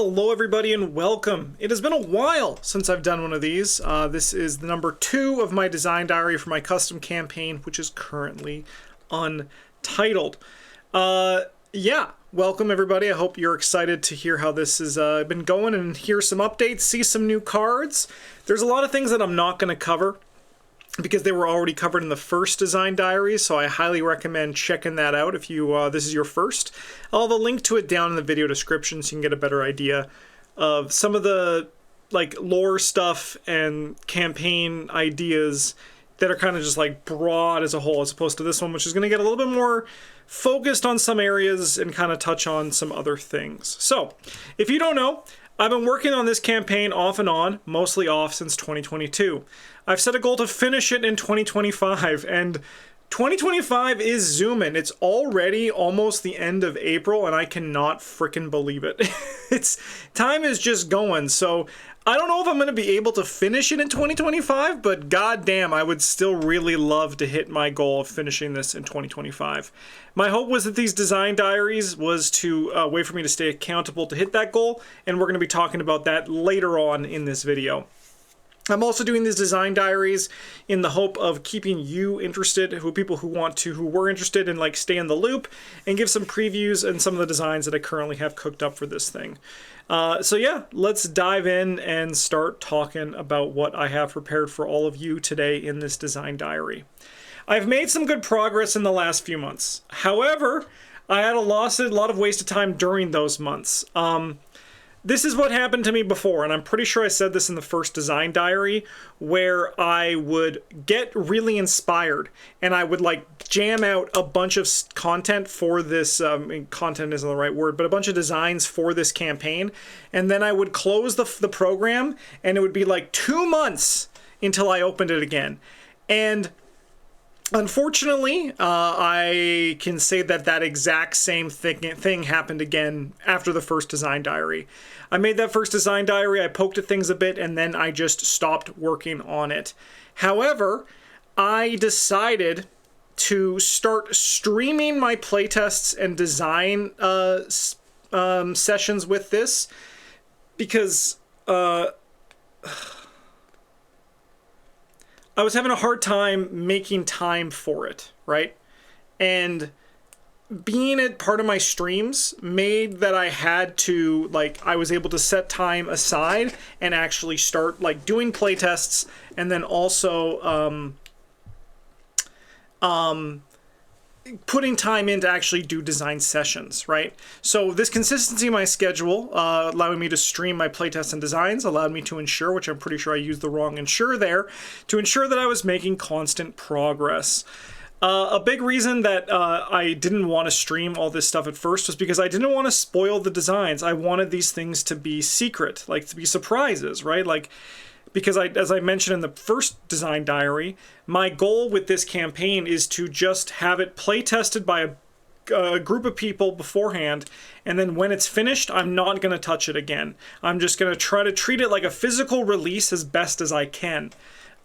Hello everybody and welcome. It has been a while since I've done one of these. This is the number 2 of my design diary for my custom campaign, which is currently untitled. Yeah, welcome everybody. I hope you're excited to hear how this has been going and hear some updates, see some new cards. There's a lot of things that I'm not going to cover because they were already covered in the first design diary, so I highly recommend checking that out if you this is your first. I'll have a link to it down in the video description so you can get a better idea of some of the like lore stuff and campaign ideas that are kind of just like broad as a whole, as opposed to this one, which is going to get a little bit more focused on some areas and kind of touch on some other things. So if you don't know, I've been working on this campaign off and on, mostly off since 2022. I've set a goal to finish it in 2025, and 2025 is zooming. It's already almost the end of April, and I cannot frickin' believe it. Time is just going, so I don't know if I'm going to be able to finish it in 2025, but goddamn, I would still really love to hit my goal of finishing this in 2025. My hope was that these design diaries was to way for me to stay accountable to hit that goal, and we're going to be talking about that later on in this video. I'm also doing these design diaries in the hope of keeping you interested, people who were interested in like stay in the loop, and give some previews and some of the designs that I currently have cooked up for this thing. So yeah, let's dive in and start talking about what I have prepared for all of you today in this design diary. I've made some good progress in the last few months. However, I had a lot of wasted time during those months. This is what happened to me before, and I'm pretty sure I said this in the first design diary, where I would get really inspired and I would like jam out a bunch of content for this, content isn't the right word, but a bunch of designs for this campaign, and then I would close the program and it would be like 2 months until I opened it again. And unfortunately, I can say that exact same thing happened again after the first design diary. I made that first design diary, I poked at things a bit, and then I just stopped working on it. However, I decided to start streaming my playtests and design sessions with this because I was having a hard time making time for it, right? And being it part of my streams made that I had to, like, I was able to set time aside and actually start, like, doing playtests and then also putting time in to actually do design sessions, right? So this consistency in my schedule, allowing me to stream my playtests and designs, allowed me to ensure, which I'm pretty sure I used the wrong ensure there, to ensure that I was making constant progress. A big reason that I didn't want to stream all this stuff at first was because I didn't want to spoil the designs. I wanted these things to be secret, like to be surprises, right? Like, because as I mentioned in the first design diary, my goal with this campaign is to just have it play tested by a group of people beforehand, and then when it's finished, I'm not going to touch it again. I'm just going to try to treat it like a physical release as best as I can.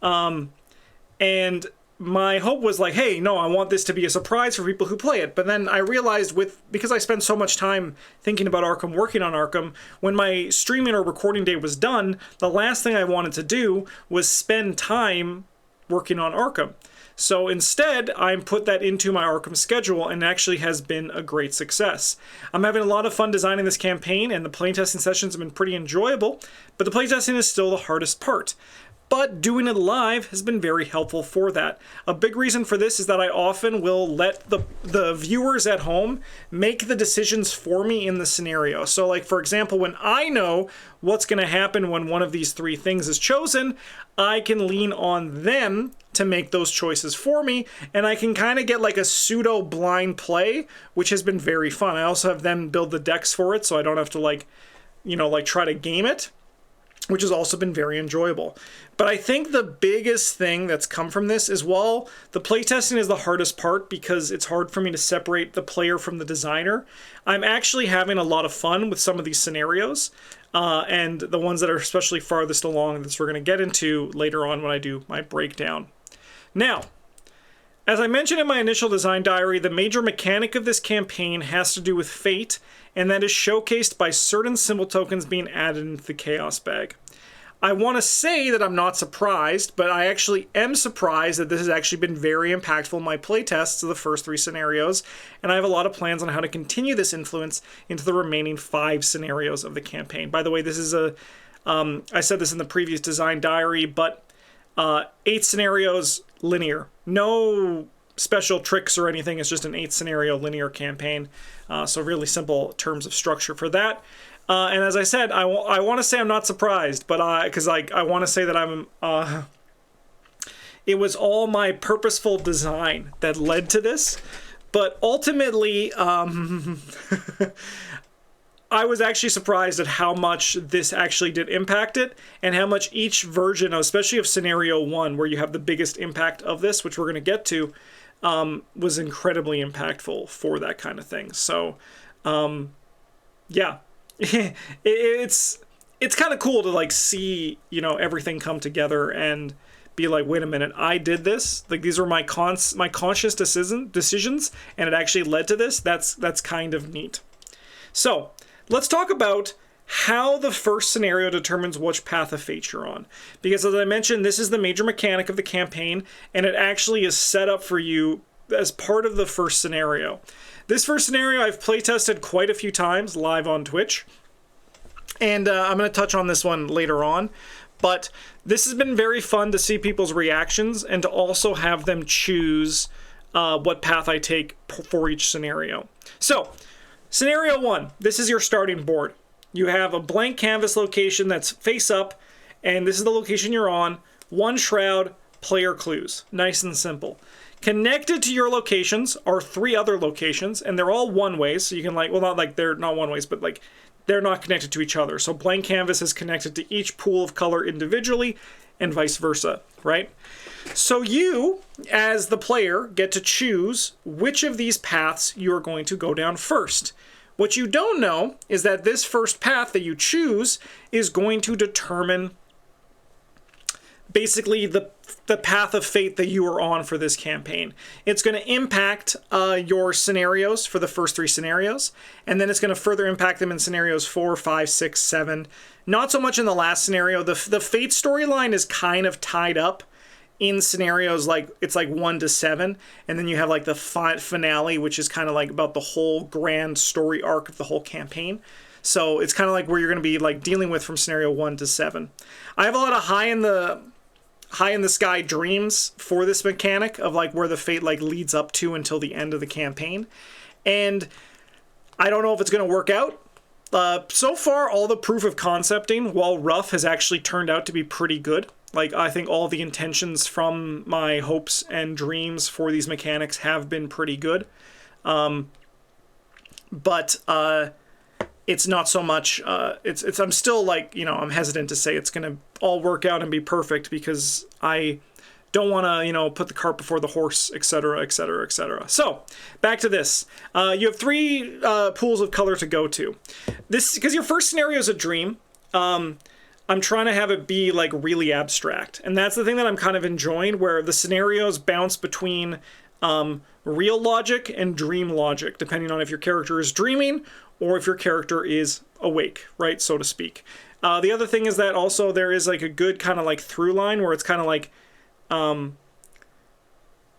And my hope was like, hey, no, I want this to be a surprise for people who play it. But then I realized because I spent so much time thinking about Arkham, working on Arkham, when my streaming or recording day was done, the last thing I wanted to do was spend time working on Arkham. So instead, I put that into my Arkham schedule, and it actually has been a great success. I'm having a lot of fun designing this campaign, and the playtesting sessions have been pretty enjoyable, but the playtesting is still the hardest part. But doing it live has been very helpful for that. A big reason for this is that I often will let the viewers at home make the decisions for me in the scenario. So like, for example, when I know what's going to happen when one of these 3 things is chosen, I can lean on them to make those choices for me, and I can kind of get like a pseudo blind play, which has been very fun. I also have them build the decks for it, so I don't have to like, you know, like try to game it, which has also been very enjoyable. But I think the biggest thing that's come from this is, while the playtesting is the hardest part because it's hard for me to separate the player from the designer, I'm actually having a lot of fun with some of these scenarios, and the ones that are especially farthest along, that we're going to get into later on when I do my breakdown. Now, As I mentioned in my initial design diary, the major mechanic of this campaign has to do with fate, and that is showcased by certain symbol tokens being added into the Chaos bag. I want to say that I'm not surprised, but I actually am surprised that this has actually been very impactful in my playtests of the first 3 scenarios, and I have a lot of plans on how to continue this influence into the remaining 5 scenarios of the campaign. By the way, this is I said this in the previous design diary, but 8 scenarios linear. No special tricks or anything. It's just an 8 scenario linear campaign. So really simple terms of structure for that. And as I said, I want to say I'm not surprised, but because I want to say that I'm it was all my purposeful design that led to this, but ultimately I was actually surprised at how much this actually did impact it, and how much each version, especially of scenario 1, where you have the biggest impact of this, which we're going to get to, was incredibly impactful for that kind of thing. So yeah. it's kind of cool to like see, you know, everything come together and be like, wait a minute, I did this, like these were my conscious decisions, and it actually led to this. That's kind of neat. So let's talk about how the first scenario determines which path of fate you're on, because as I mentioned, this is the major mechanic of the campaign, and it actually is set up for you as part of the first scenario. This first scenario I've playtested quite a few times live on Twitch, and I'm going to touch on this one later on, but this has been very fun to see people's reactions and to also have them choose what path I take for each scenario. So, scenario 1, this is your starting board. You have a blank canvas location that's face up, and this is the location you're on. 1 shroud, player clues. Nice and simple. Connected to your locations are 3 other locations, and they're all one-ways, so you can like, well, not like they're not one-ways, but like they're not connected to each other. So blank canvas is connected to each pool of color individually, and vice versa, right? So you, as the player, get to choose which of these paths you are going to go down first. What you don't know is that this first path that you choose is going to determine basically the path of fate that you are on for this campaign. It's going to impact your scenarios for the first 3 scenarios, and then it's going to further impact them in scenarios 4, 5, 6, 7. Not so much in the last scenario. The fate storyline is kind of tied up in scenarios like it's like 1 to 7, and then you have like the finale, which is kind of like about the whole grand story arc of the whole campaign. So it's kind of like where you're going to be like dealing with from scenario 1 to 7. I have a lot of high in the sky dreams for this mechanic of like where the fate like leads up to until the end of the campaign, and I don't know if it's going to work out. So far, all the proof of concepting, while rough, has actually turned out to be pretty good. Like, I think all the intentions from my hopes and dreams for these mechanics have been pretty good. But it's not so much, I'm still like, you know, I'm hesitant to say it's going to all work out and be perfect, because I don't want to, you know, put the cart before the horse, etc., etc., etc. So, back to this. You have 3 pools of color to go to. This, because your first scenario is a dream, I'm trying to have it be like really abstract. And that's the thing that I'm kind of enjoying, where the scenarios bounce between real logic and dream logic, depending on if your character is dreaming or if your character is awake, right, so to speak. The other thing is that also there is like a good kind of like through line where it's kind of like,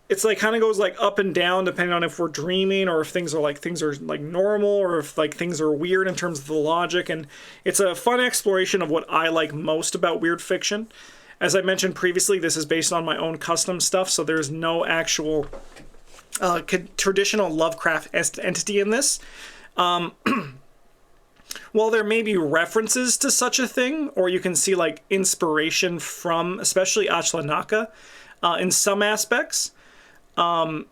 it's like kind of goes like up and down depending on if we're dreaming or if things are like normal, or if like things are weird in terms of the logic. And it's a fun exploration of what I like most about weird fiction. As I mentioned previously, this is based on my own custom stuff, so there's no actual traditional Lovecraft entity in this. While there may be references to such a thing, or you can see like inspiration from especially Ashlanaka in some aspects, all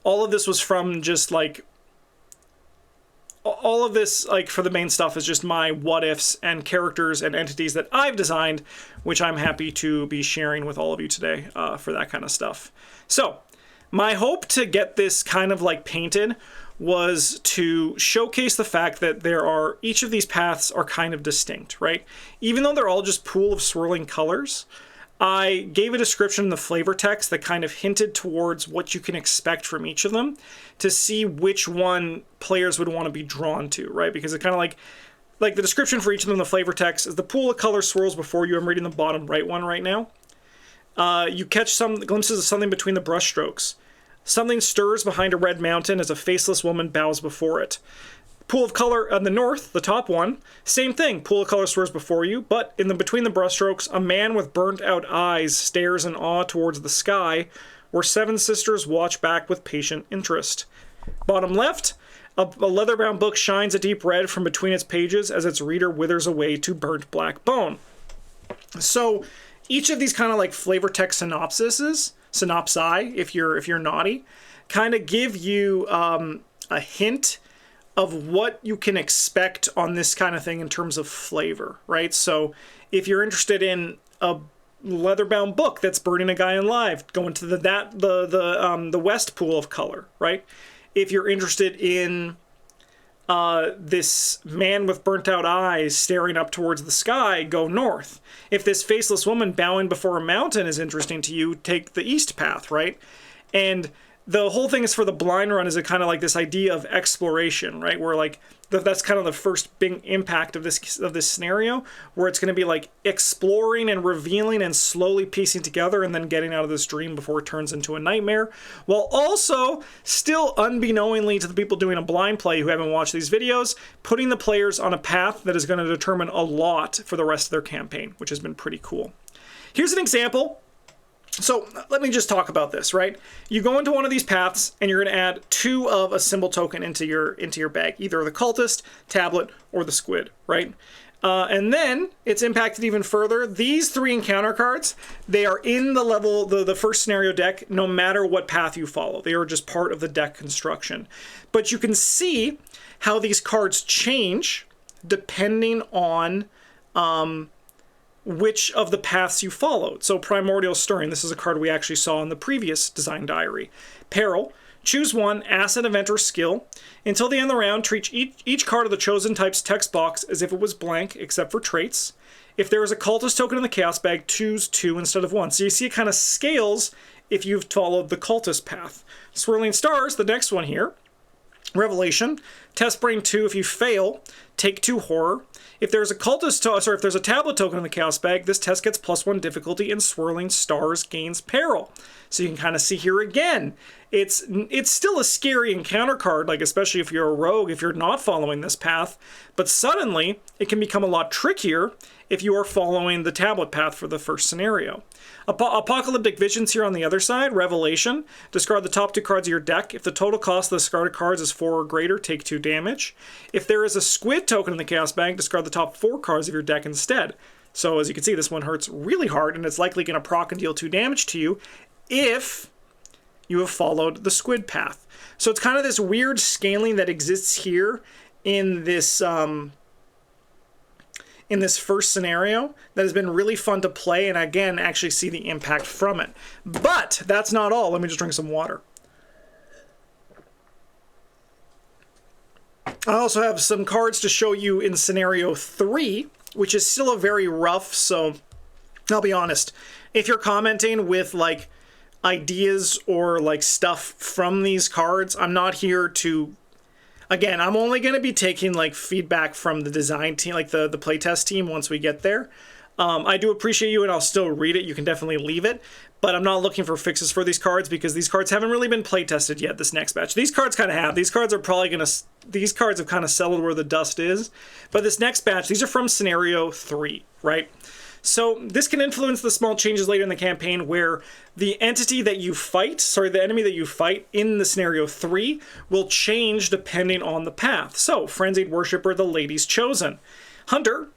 of this was from just like, all of this, like for the main stuff, is just my what ifs and characters and entities that I've designed, which I'm happy to be sharing with all of you today for that kind of stuff. So my hope to get this kind of like painted was to showcase the fact that each of these paths are kind of distinct, right? Even though they're all just pool of swirling colors, I gave a description in the flavor text that kind of hinted towards what you can expect from each of them to see which one players would want to be drawn to, right? Because it kind of like the description for each of them in the flavor text is the pool of color swirls before you. I'm reading the bottom right one right now. You catch some glimpses of something between the brushstrokes. Something stirs behind a red mountain as a faceless woman bows before it. Pool of color on the north, the top one, same thing. Pool of color swirls before you, but between the brushstrokes, a man with burnt out eyes stares in awe towards the sky, where 7 sisters watch back with patient interest. Bottom left, a leather-bound book shines a deep red from between its pages as its reader withers away to burnt black bone. So each of these kind of like flavor text synopsi, if you're naughty, kind of give you a hint of what you can expect on this kind of thing in terms of flavor, right? So if you're interested in a leather-bound book that's burning a guy alive, go into the west pool of color, right? If you're interested in this man with burnt out eyes staring up towards the sky, go north. If this faceless woman bowing before a mountain is interesting to you, take the east path, right? And the whole thing is for the blind run is a kind of like this idea of exploration, right? Where like that's kind of the first big impact of this scenario, where it's going to be like exploring and revealing and slowly piecing together and then getting out of this dream before it turns into a nightmare, while also still unbeknowingly to the people doing a blind play who haven't watched these videos, putting the players on a path that is going to determine a lot for the rest of their campaign, which has been pretty cool. Here's an example. So let me just talk about this, right? You go into one of these paths and you're going to add 2 of a symbol token into your bag, either the cultist, tablet, or the squid, right? And then it's impacted even further. These 3 encounter cards, they are in the first scenario deck, no matter what path you follow. They are just part of the deck construction. But you can see how these cards change depending on which of the paths you followed. So Primordial Stirring, this is a card we actually saw in the previous design diary. Peril, choose 1 asset, event, or skill. Until the end of the round, treat each card of the chosen type's text box as if it was blank, except for traits. If there is a cultist token in the chaos bag, choose 2 instead of 1. So you see it kind of scales if you've followed the cultist path. Swirling Stars, the next one here. Revelation, test brain 2 if you fail, take 2 horror. If there's a if there's a tablet token in the chaos bag, this test gets +1 difficulty and Swirling Stars gains peril. So you can kind of see here again, it's still a scary encounter card, like especially if you're a rogue, if you're not following this path, but suddenly it can become a lot trickier if you are following the tablet path for the first scenario. Apocalyptic Visions here on the other side. Revelation, discard the top 2 cards of your deck. If the total cost of the discarded cards is 4 or greater, take 2 damage. If there is a squid token in the chaos bag, discard the top 4 cards of your deck instead. So as you can see, this one hurts really hard, and it's likely going to proc and deal 2 damage to you if you have followed the squid path. So it's kind of this weird scaling that exists here in this first scenario that has been really fun to play, and again, actually see the impact from it. But that's not all. Let me just drink some water. I also have some cards to show you in scenario 3, which is still a very rough, so I'll be honest. If you're commenting with like ideas or like stuff from these cards, I'm not here to... Again, I'm only going to be taking like feedback from the design team, like the playtest team once we get there. I do appreciate you, and I'll still read it. You can definitely leave it, but I'm not looking for fixes for these cards because these cards haven't really been playtested yet this next batch. These cards kind of have. These cards are probably going to... These cards have kind of settled where the dust is, but this next batch, these are from scenario 3, right? So this can influence the small changes later in the campaign where the entity that you fight, the enemy that you fight in the scenario 3 will change depending on the path. So, Frenzied Worshipper, the Lady's Chosen. Hunter,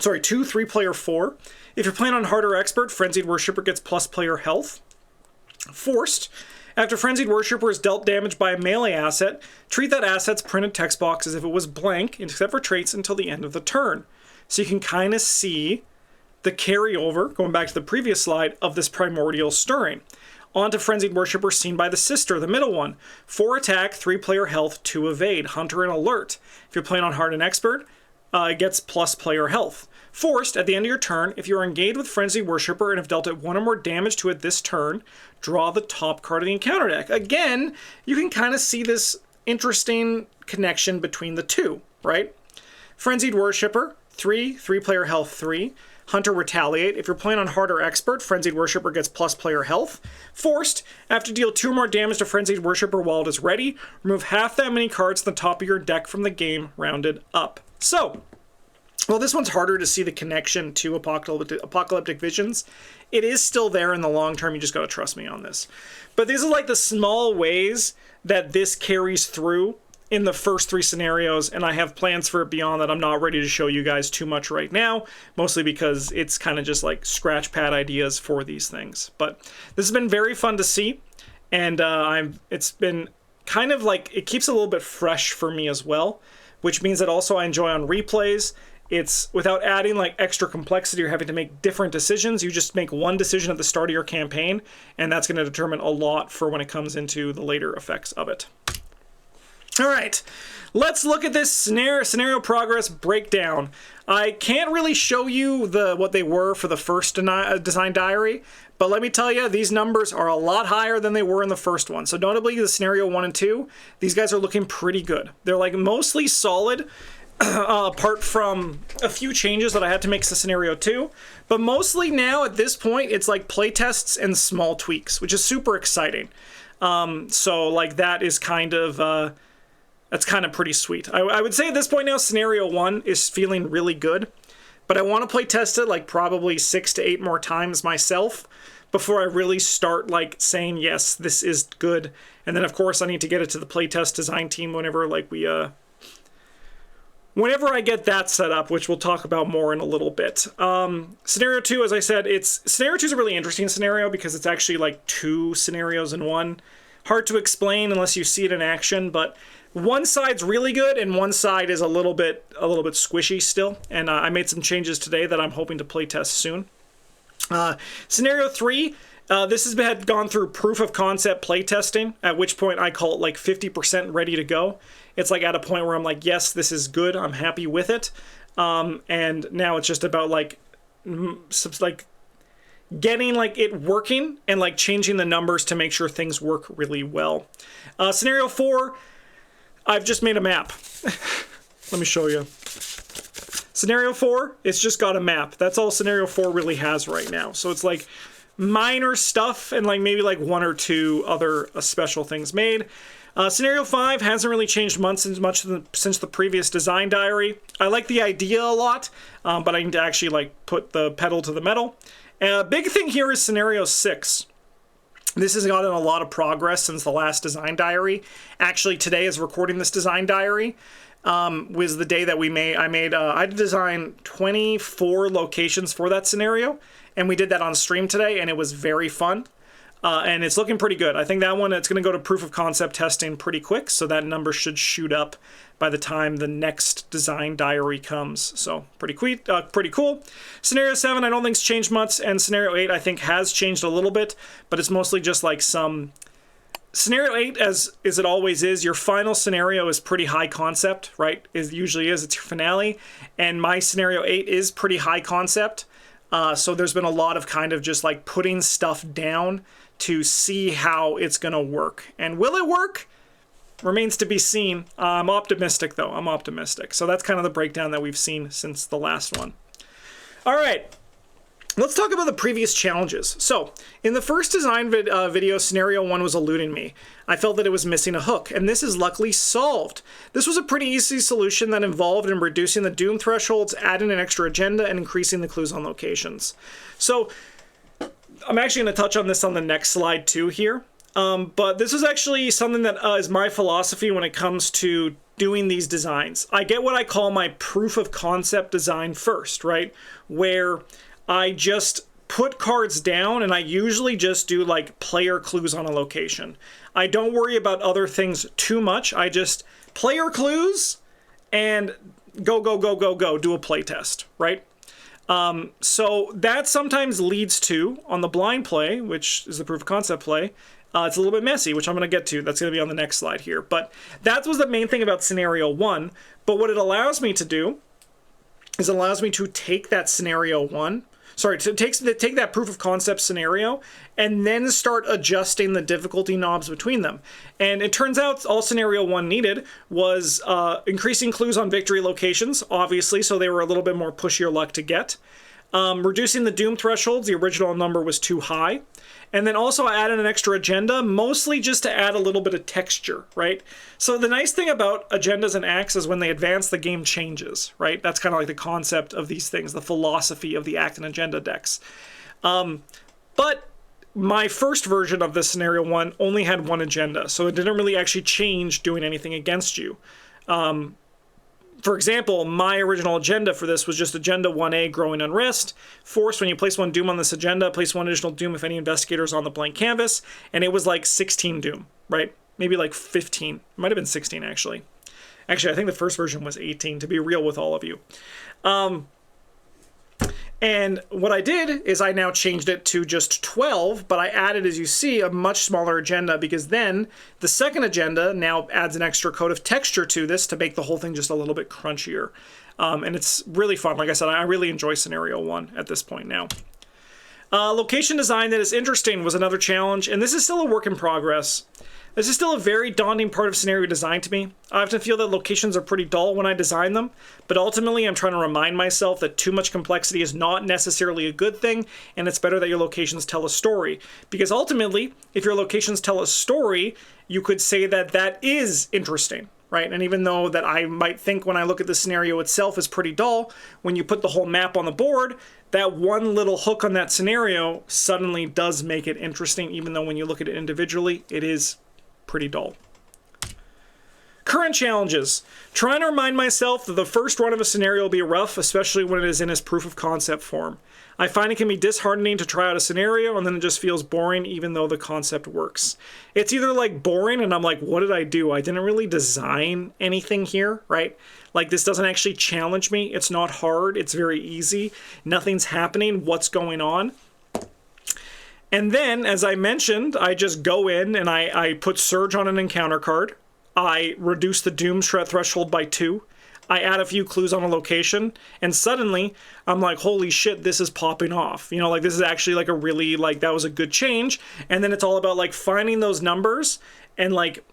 2, 3-player 4. If you're playing on Hard or Expert, Frenzied Worshipper gets plus player health. Forced, after Frenzied Worshipper is dealt damage by a melee asset, treat that asset's printed text box as if it was blank, except for traits, until the end of the turn. So you can kind of see the carryover, going back to the previous slide, of this Primordial Stirring. On to Frenzied Worshipper, seen by the Sister, the middle one. 4 attack, 3-player health, 2 evade, Hunter and Alert. If you're playing on Hard and Expert, gets plus player health. Forced, at the end of your turn, if you are engaged with Frenzied Worshipper and have dealt it 1 or more damage to it this turn, draw the top card of the encounter deck. Again, you can kind of see this interesting connection between the two, right? Frenzied Worshipper, 3 player health 3. Hunter Retaliate. If you're playing on Hard or Expert, Frenzied Worshipper gets plus player health. Forced, after deal 2 or more damage to Frenzied Worshipper while it is ready, remove half that many cards from the top of your deck from the game, rounded up. So, well, this one's harder to see the connection to Apocalyptic Visions. It is still there in the long term, you just gotta trust me on this. But these are like the small ways that this carries through in the first 3 scenarios, and I have plans for it beyond that I'm not ready to show you guys too much right now, mostly because it's kind of just like scratch pad ideas for these things. But this has been very fun to see, and it's been kind of like, it keeps it a little bit fresh for me as well, which means that also I enjoy on replays. It's without adding like extra complexity or having to make different decisions. You just make one decision at the start of your campaign, and that's going to determine a lot for when it comes into the later effects of it. All right, let's look at this scenario progress breakdown. I can't really show you what they were for the first design diary, but let me tell you, these numbers are a lot higher than they were in the first one. So notably, the scenario 1 and 2, these guys are looking pretty good. They're like mostly solid, apart from a few changes that I had to make to scenario 2. But mostly now, at this point, it's like playtests and small tweaks, which is super exciting. So like that is kind of... that's kind of pretty sweet. I would say at this point now, Scenario 1 is feeling really good, but I want to play test it like probably 6 to 8 more times myself before I really start like saying, yes, this is good. And then of course I need to get it to the playtest design team whenever like whenever I get that set up, which we'll talk about more in a little bit. Scenario 2, as I said, Scenario 2 is a really interesting scenario because it's actually like 2 scenarios in one. Hard to explain unless you see it in action, but one side's really good and one side is a little bit squishy still. And I made some changes today that I'm hoping to play test soon. Scenario 3, this had gone through proof of concept playtesting, at which point I call it like 50% ready to go. It's like at a point where I'm like, yes, this is good, I'm happy with it. And now it's just about like getting like it working and like changing the numbers to make sure things work really well. Scenario 4, I've just made a map. Let me show you. Scenario 4, it's just got a map. That's all Scenario 4 really has right now. So it's like minor stuff and like maybe like 1 or 2 other special things made. Scenario 5 hasn't really changed much since the previous design diary. I like the idea a lot, but I need to actually like put the pedal to the metal. Big thing here is Scenario 6. This has gotten a lot of progress since the last design diary. Actually, today is recording this design diary. Was the day that I had to design 24 locations for that scenario, and we did that on stream today, and it was very fun. And it's looking pretty good. I think that one, it's going to go to proof of concept testing pretty quick, so that number should shoot up by the time the next design diary comes. So pretty cool. Scenario 7 I don't think's changed much, and Scenario 8 I think has changed a little bit, but it's mostly just like some... Scenario 8, as it always is, your final scenario is pretty high concept, right? It usually is, it's your finale, and my Scenario 8 is pretty high concept. So there's been a lot of kind of just like putting stuff down to see how it's going to work. And will it work? Remains to be seen. I'm optimistic, though. I'm optimistic. So that's kind of the breakdown that we've seen since the last one. All right. Let's talk about the previous challenges. So, in the first design video, Scenario 1 was eluding me. I felt that it was missing a hook, and this is luckily solved. This was a pretty easy solution that involved in reducing the doom thresholds, adding an extra agenda, and increasing the clues on locations. So, I'm actually going to touch on this on the next slide too here. But this is actually something that is my philosophy when it comes to doing these designs. I get what I call my proof of concept design first, right? Where I just put cards down and I usually just do like player clues on a location. I don't worry about other things too much. I just player clues and go, do a playtest, right? So that sometimes leads to, on the blind play, which is the proof of concept play, it's a little bit messy, which I'm going to get to. That's going to be on the next slide here. But that was the main thing about Scenario 1. But what it allows me to do is it allows me to take that scenario one, sorry, to take that proof of concept scenario and then start adjusting the difficulty knobs between them. And it turns out all scenario one needed was increasing clues on victory locations, obviously, so they were a little bit more pushier luck to get. Reducing the doom thresholds, the original number was too high. And then also I added an extra agenda, mostly just to add a little bit of texture, right? So the nice thing about agendas and acts is when they advance, the game changes, right? That's kind of like the concept of these things, the philosophy of the act and agenda decks. But my first version of this scenario one only had one agenda, so it didn't really actually change doing anything against you. For example, my original agenda for this was just agenda 1A, Growing Unrest. Force, when you place one doom on this agenda, place one additional doom if any investigator is on the blank canvas. And it was like 16 doom, right? Maybe like 15. It might have been 16, actually. Actually, I think the first version was 18, to be real with all of you. And what I did is I now changed it to just 12, but I added, as you see, a much smaller agenda, because then the second agenda now adds an extra coat of texture to this to make the whole thing just a little bit crunchier. And it's really fun. Like I said, I really enjoy scenario one at this point now. Location design that is interesting was another challenge, and this is still a work in progress. This is still a very daunting part of scenario design to me. I often feel that locations are pretty dull when I design them, but ultimately I'm trying to remind myself that too much complexity is not necessarily a good thing, and it's better that your locations tell a story. Because ultimately, if your locations tell a story, you could say that that is interesting, right? And even though that I might think when I look at the scenario itself is pretty dull, when you put the whole map on the board, that one little hook on that scenario suddenly does make it interesting, even though when you look at it individually, it is pretty dull. Current challenges. Trying to remind myself that the first run of a scenario will be rough, especially when it is in its proof of concept form. I find it can be disheartening to try out a scenario and then it just feels boring even though the concept works. It's either like boring and I'm like, what did I do? I didn't really design anything here, right? Like this doesn't actually challenge me. It's not hard. It's very easy. Nothing's happening. What's going on? And then, as I mentioned, I just go in and I put Surge on an encounter card. I reduce the Doom threshold by 2. I add a few clues on a location, and suddenly I'm like, holy shit, this is popping off. You know, like this is actually like a really, like that was a good change. And then it's all about like finding those numbers and like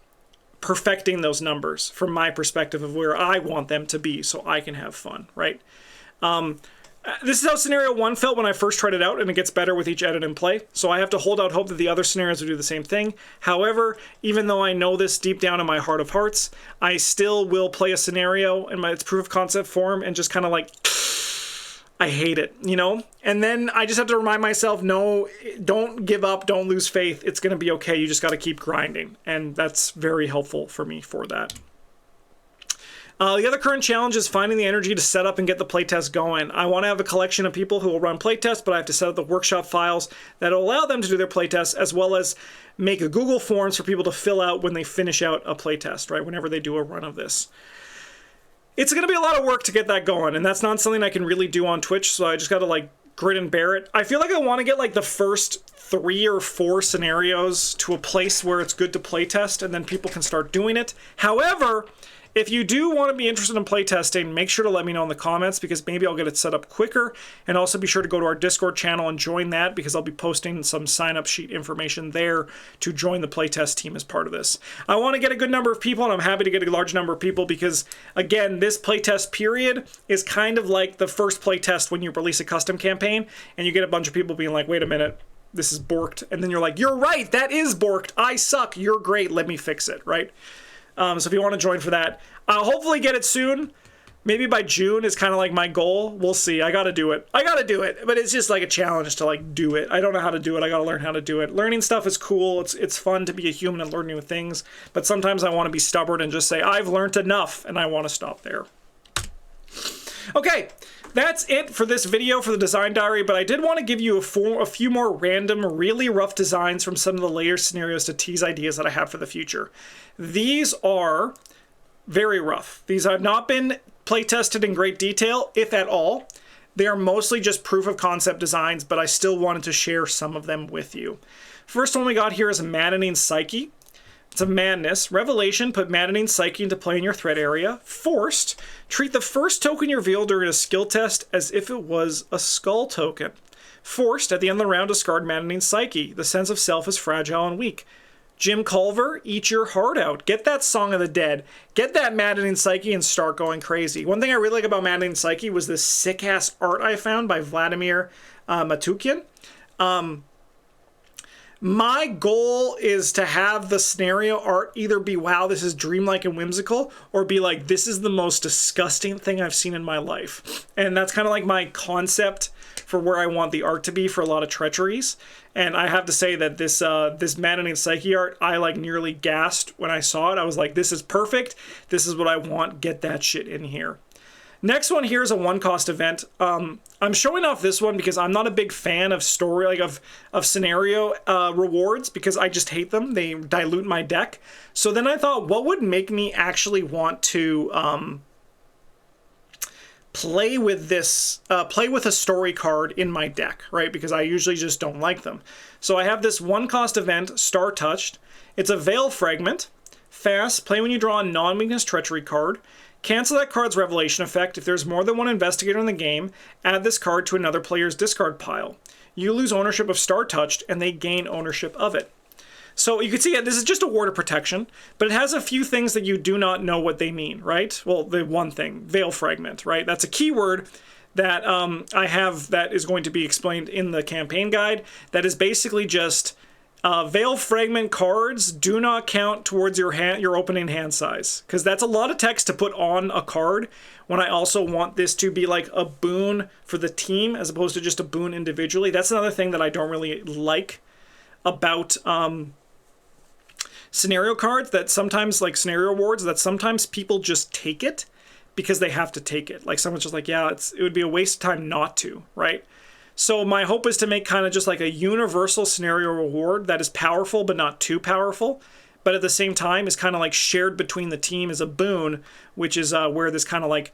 perfecting those numbers from my perspective of where I want them to be so I can have fun, right? This is how scenario one felt when I first tried it out, and it gets better with each edit and play. So I have to hold out hope that the other scenarios will do the same thing. However, even though I know this deep down in my heart of hearts, I still will play a scenario in its proof of concept form and just kind of like, I hate it, you know? And then I just have to remind myself, no, don't give up, don't lose faith. It's going to be okay. You just got to keep grinding. And that's very helpful for me for that. The other current challenge is finding the energy to set up and get the playtest going. I want to have a collection of people who will run playtests, but I have to set up the workshop files that will allow them to do their playtests, as well as make a Google Forms for people to fill out when they finish out a playtest, right? Whenever they do a run of this. It's going to be a lot of work to get that going, and that's not something I can really do on Twitch, so I just got to like grit and bear it. I feel like I want to get like the first 3 or 4 scenarios to a place where it's good to playtest, and then people can start doing it. However, if you do want to be interested in playtesting, make sure to let me know in the comments, because maybe I'll get it set up quicker. And also be sure to go to our Discord channel and join that, because I'll be posting some sign-up sheet information there to join the playtest team as part of this. I want to get a good number of people, and I'm happy to get a large number of people because, again, this playtest period is kind of like the first playtest when you release a custom campaign, and you get a bunch of people being like, wait a minute, this is borked. And then you're like, you're right, that is borked. I suck, you're great, let me fix it, right? So if you want to join for that, I'll hopefully get it soon. Maybe by June is kind of like my goal. We'll see. I got to do it. I got to do it. But it's just like a challenge to like do it. I don't know how to do it. I got to learn how to do it. Learning stuff is cool. It's fun to be a human and learn new things. But sometimes I want to be stubborn and just say, I've learned enough, and I want to stop there. Okay. That's it for this video for the design diary, but I did want to give you a few more random, really rough designs from some of the later scenarios to tease ideas that I have for the future. These are very rough. These have not been play tested in great detail, if at all. They are mostly just proof of concept designs, but I still wanted to share some of them with you. First one we got here is Maddening Psyche. It's a Madness. Revelation, put Maddening Psyche into play in your threat area. Forced, treat the first token you reveal during a skill test as if it was a skull token. Forced, at the end of the round, discard Maddening Psyche. The sense of self is fragile and weak. Jim Culver, eat your heart out. Get that Song of the Dead. Get that Maddening Psyche and start going crazy. One thing I really like about Maddening Psyche was this sick-ass art I found by Vladimir Matukian. My goal is to have the scenario art either be, wow, this is dreamlike and whimsical, or be like, this is the most disgusting thing I've seen in my life. And that's kind of like my concept for where I want the art to be for a lot of treacheries. And I have to say that this this Maddening Psyche art, I like nearly gasped when I saw it. I was like, this is perfect. This is what I want. Get that shit in here. Next one here is a one-cost event. I'm showing off this one because I'm not a big fan of story, like of scenario rewards, because I just hate them. They dilute my deck. So then I thought, what would make me actually want to play with this, play with a story card in my deck, right? Because I usually just don't like them. So I have this one-cost event, Star Touched. It's a Veil Fragment. Fast, play when you draw a non-weakness treachery card. Cancel that card's revelation effect. If there's more than one investigator in the game, add this card to another player's discard pile. You lose ownership of Star Touched, and they gain ownership of it. So you can see this is just a ward of protection, but it has a few things that you do not know what they mean, right? Well, the one thing, Veil Fragment, right? That's a keyword that I have that is going to be explained in the campaign guide. That is basically just Veil Fragment cards do not count towards your opening hand size, because that's a lot of text to put on a card when I also want this to be like a boon for the team as opposed to just a boon individually. That's another thing that I don't really like about scenario cards, that sometimes, like scenario awards, that sometimes people just take it because they have to take it. Like someone's just like, yeah, it would be a waste of time not to, right? So my hope is to make kind of just like a universal scenario reward that is powerful but not too powerful, but at the same time is kind of like shared between the team as a boon, which is where this kind of like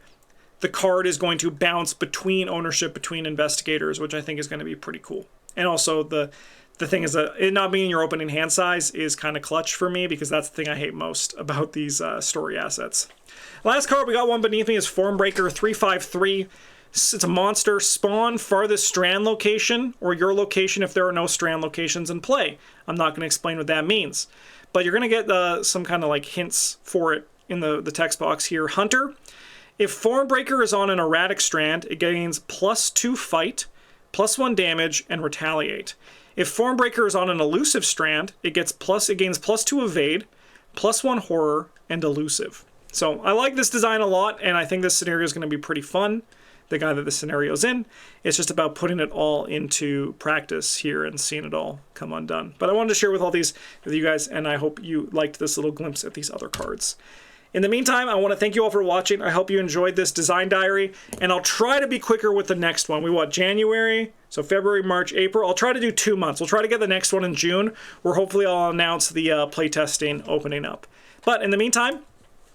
the card is going to bounce between ownership between investigators, which I think is going to be pretty cool. And also the thing is that it not being your opening hand size is kind of clutch for me, because that's the thing I hate most about these story assets. Last card we got one beneath me is Formbreaker 3/5/3. It's a monster. Spawn farthest strand location, or your location if there are no strand locations in play. I'm not going to explain what that means, but you're going to get some kind of like hints for it in the text box here. Hunter. If Formbreaker is on an erratic strand, it gains +2 fight, +1 damage, and retaliate. If Formbreaker is on an elusive strand, it gains +2 evade, +1 horror, and elusive. So I like this design a lot, and I think this scenario is going to be pretty fun. The guy that the scenario's in. It's just about putting it all into practice here and seeing it all come undone. But I wanted to share with all these with you guys, and I hope you liked this little glimpse at these other cards. In the meantime, I want to thank you all for watching. I hope you enjoyed this design diary, and I'll try to be quicker with the next one. We want January, so February, March, April. I'll try to do 2 months. We'll try to get the next one in June, where hopefully I'll announce the playtesting opening up. But in the meantime,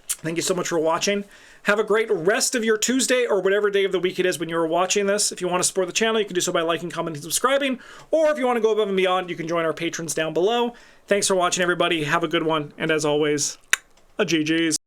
thank you so much for watching. Have a great rest of your Tuesday, or whatever day of the week it is when you're watching this. If you want to support the channel, you can do so by liking, commenting, subscribing. Or if you want to go above and beyond, you can join our patrons down below. Thanks for watching, everybody. Have a good one. And as always, a GG's.